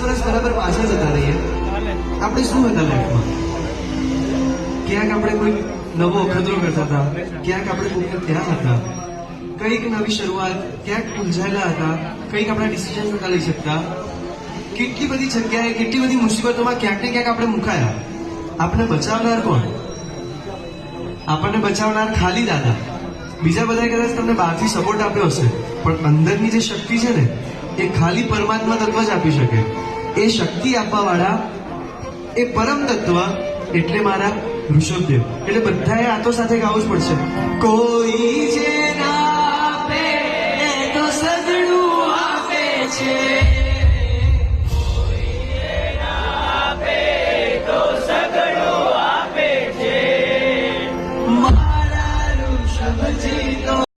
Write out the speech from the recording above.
વર્ષ બરાબર પાછળ જતા રહીએ, આપણે શું હતા લાઈફમાં? ક્યાંક આપણે કોઈ નવો અખતરો કરતા હતા, ક્યાંક આપણે કોઈક ત્યાં હતા, કંઈક નવી શરૂઆત, ક્યાંક ઉલઝાયેલા હતા, કંઈક આપણા ડિસિઝન નતા લઈ શકતા. કેટલી બધી જગ્યાએ કેટલી બધી મુસીબતોમાં ક્યાંક ને ક્યાંક આપણે મુકાયા. આપણે બચાવનાર કોણ? આપણને બચાવનાર ખાલી દાદા. બીજા બધા કદાચ તમને બહારથી સપોર્ટ આપ્યો હશે, પણ અંદરની જે શક્તિ છે ને, એ ખાલી પરમાત્મા તત્વ જ આપી શકે. એ શક્તિ આપવા વાળા, એ પરમ તત્વ એટલે મારા ઋષભદેવ. એટલે બધાએ આતો સાથે ગાવું જ પડશે. કોઈ જે ના આપે એ તો સદનું આપે છે.